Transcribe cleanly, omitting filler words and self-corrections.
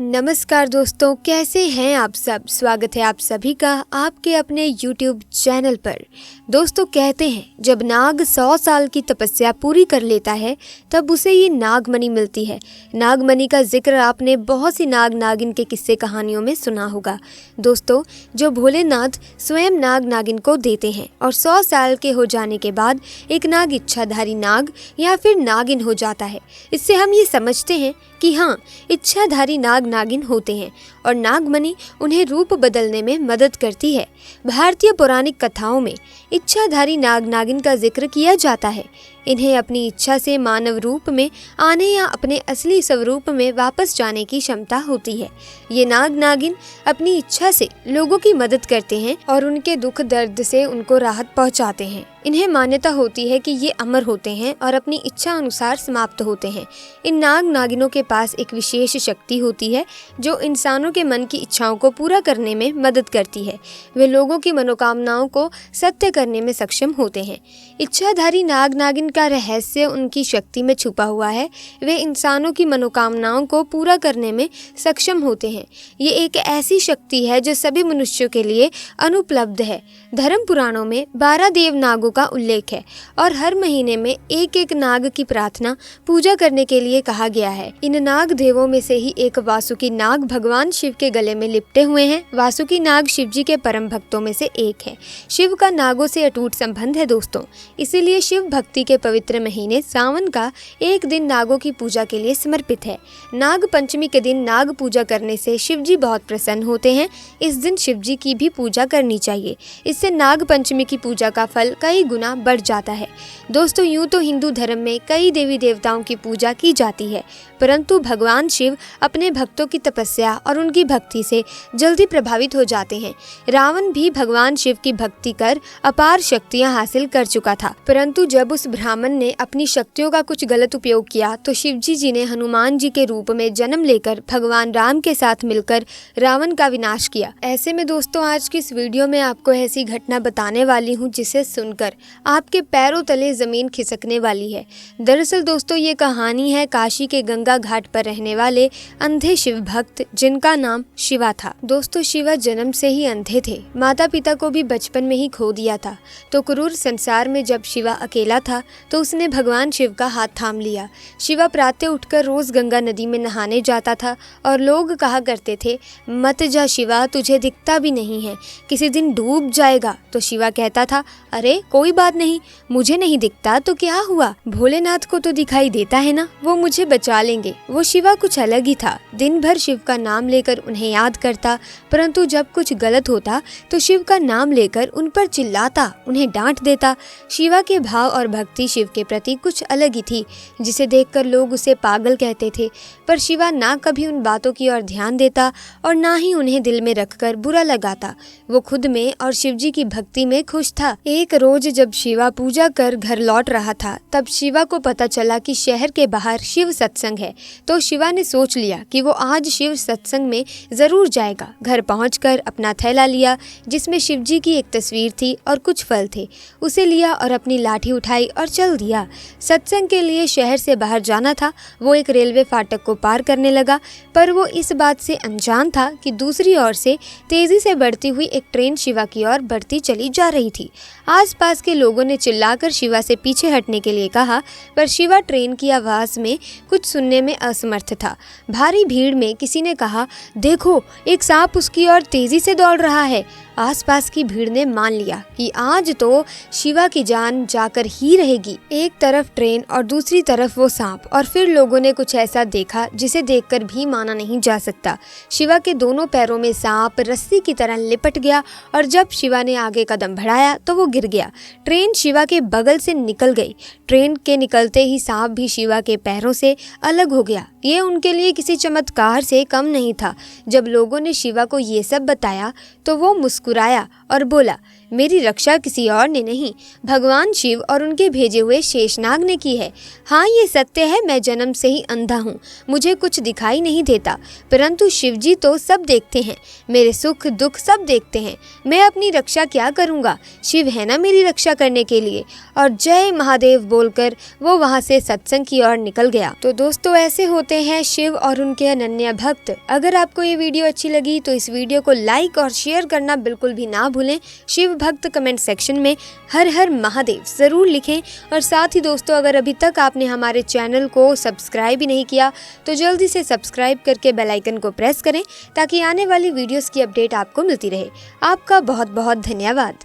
नमस्कार दोस्तों, कैसे हैं आप सब। स्वागत है आप सभी का आपके अपने YouTube चैनल पर। दोस्तों कहते हैं जब नाग 100 साल की तपस्या पूरी कर लेता है तब उसे ये नागमणि मिलती है। नागमणि का जिक्र आपने बहुत सी नाग नागिन के किस्से कहानियों में सुना होगा दोस्तों, जो भोलेनाथ स्वयं नाग नागिन को देते हैं और 100 साल के हो जाने के बाद एक नाग इच्छाधारी नाग या फिर नागिन हो जाता है। इससे हम ये समझते हैं कि हाँ, इच्छाधारी नाग नागिन होते हैं और नागमणि उन्हें रूप बदलने में मदद करती है। भारतीय पौराणिक कथाओं में इच्छाधारी नाग नागिन का जिक्र किया जाता है। इन्हें अपनी इच्छा से मानव रूप में आने या अपने असली स्वरूप में वापस जाने की क्षमता होती है। ये नाग नागिन अपनी इच्छा से लोगों की मदद करते हैं और उनके दुख दर्द से उनको राहत पहुंचाते हैं। इन्हें मान्यता होती है कि ये अमर होते हैं और अपनी इच्छा अनुसार समाप्त होते हैं। इन नाग नागिनों के पास एक विशेष शक्ति होती है जो इंसानों के मन की इच्छाओं को पूरा करने में मदद करती है। वे लोगों की मनोकामनाओं को सत्य करने में सक्षम होते हैं। इच्छाधारी नाग नागिन का रहस्य उनकी शक्ति में छुपा हुआ है। वे इंसानों की मनोकामनाओं को पूरा करने में सक्षम होते हैं। ये एक ऐसी शक्ति है जो सभी मनुष्यों के लिए अनुपलब्ध है। धर्म पुराणों में 12 देव नागों का उल्लेख है और हर महीने में एक एक नाग की प्रार्थना पूजा करने के लिए कहा गया है। इन नाग देवों में से ही एक वासुकी नाग भगवान शिव के गले में लिपटे हुए हैं। वासुकी नाग शिव जी के परम भक्तों में से एक है। शिव का नागों से अटूट संबंध है दोस्तों, इसीलिए शिव भक्ति के पवित्र महीने सावन का एक दिन नागों की पूजा के लिए समर्पित है। नाग पंचमी के दिन नाग पूजा करने से शिव जी बहुत प्रसन्न होते हैं। इस दिन शिव जी की भी पूजा करनी चाहिए। इससे नाग पंचमी की पूजा का फल कई गुना बढ़ जाता है। दोस्तों यूं तो हिंदू धर्म में कई देवी देवताओं की पूजा की जाती है, परंतु भगवान शिव अपने भक्तों की तपस्या और उनकी भक्ति से जल्दी प्रभावित हो जाते हैं। रावण भी भगवान शिव की भक्ति कर अपार शक्तियां हासिल कर चुका था, परंतु जब उस ब्राह्मण ने अपनी शक्तियों का कुछ गलत उपयोग किया तो शिवजी जी ने हनुमान जी के रूप में जन्म लेकर भगवान राम के साथ मिलकर रावण का विनाश किया। ऐसे में दोस्तों आज की इस वीडियो में आपको ऐसी घटना बताने वाली हूँ जिसे सुनकर आपके पैरों तले जमीन खिसकने वाली है। दरअसल दोस्तों ये कहानी है काशी के गंगा घाट पर रहने वाले अंधे शिव भक्त जिनका नाम शिवा था। दोस्तों शिवा जन्म से ही अंधे थे। माता पिता को भी बचपन में ही खो दिया था। तो क्रूर संसार में जब शिवा अकेला था तो उसने भगवान शिव का हाथ थाम लिया। शिवा प्रातः उठकर रोज गंगा नदी में नहाने जाता था और लोग कहा करते थे, मत जा शिवा, तुझे दिखता भी नहीं है, किसी दिन डूब जाएगा। तो शिवा कहता था, अरे कोई बात नहीं, मुझे नहीं दिखता तो क्या हुआ, भोलेनाथ को तो दिखाई देता है ना, वो मुझे बचा लेंगे। वो शिवा कुछ अलग ही था। दिन भर शिव का नाम लेकर उन्हें याद करता, परंतु जब कुछ गलत होता तो शिव का नाम लेकर उन पर चिल्लाता, उन्हें डांट देता। शिवा के भाव और भक्ति शिव के प्रति कुछ अलग ही थी, जिसे देखकर लोग उसे पागल कहते थे। पर शिवा ना कभी उन बातों की ओर ध्यान देता और ना ही उन्हें दिल में रखकर बुरा लगाता। वो खुद में और शिवजी की भक्ति में खुश था। एक रोज जब शिवा पूजा कर घर लौट रहा था तब शिवा को पता चला कि शहर के बाहर शिव सत्संग है। तो शिवा ने सोच लिया कि वो आज शिव सत्संग में जरूर जाएगा। घर पहुंचकर अपना थैला लिया जिसमें शिवजी की एक तस्वीर थी और कुछ फल थे। उसे लिया और अपनी लाठी उठाई और चल दिया। सत्संग के लिए शहर से बाहर जाना था। वो एक रेलवे फाटक को पार करने लगा, पर वो इस बात से अनजान था कि दूसरी ओर से तेजी से बढ़ती हुई एक ट्रेन शिवा की ओर बढ़ती चली जा रही थी। आसपास के लोगों ने चिल्लाकर शिवा से पीछे हटने के लिए कहा, पर शिवा ट्रेन की आवाज़ में कुछ सुनने में असमर्थ था। भारी भीड़ में किसी ने कहा, देखो एक सांप उसकी ओर तेजी से दौड़ रहा है। आसपास की भीड़ ने मान लिया कि आज तो शिवा की जान जाकर ही रहेगी। एक तरफ ट्रेन और दूसरी तरफ वो सांप, और फिर लोगों ने कुछ ऐसा देखा जिसे देखकर भी माना नहीं जा सकता। शिवा के दोनों पैरों में सांप रस्सी की तरह लिपट गया और जब शिवा ने आगे कदम बढ़ाया तो वो गिर गया। ट्रेन शिवा के बगल से निकल गई। ट्रेन के निकलते ही सांप भी शिवा के पैरों से अलग हो गया। ये उनके लिए किसी चमत्कार से कम नहीं था। जब लोगों ने शिवा को ये सब बताया तो वो मुस्कुराया और बोला, मेरी रक्षा किसी और ने नहीं, भगवान शिव और उनके भेजे हुए शेषनाग ने की है। हाँ, ये सत्य है, मैं जन्म से ही अंधा हूँ, मुझे कुछ दिखाई नहीं देता, परंतु शिव जी तो सब देखते हैं, मेरे सुख दुख सब देखते हैं। मैं अपनी रक्षा क्या करूँगा, शिव है ना मेरी रक्षा करने के लिए। और जय महादेव बोलकर वो वहाँ से सत्संग की ओर निकल गया। तो दोस्तों, ऐसे होते हैं शिव और उनके अनन्य भक्त। अगर आपको ये वीडियो अच्छी लगी तो इस वीडियो को लाइक और शेयर करना बिल्कुल भी ना भूलें। शिव भक्त कमेंट सेक्शन में हर हर महादेव ज़रूर लिखें। और साथ ही दोस्तों, अगर अभी तक आपने हमारे चैनल को सब्सक्राइब ही नहीं किया तो जल्दी से सब्सक्राइब करके बेल आइकन को प्रेस करें ताकि आने वाली वीडियोस की अपडेट आपको मिलती रहे। आपका बहुत बहुत धन्यवाद।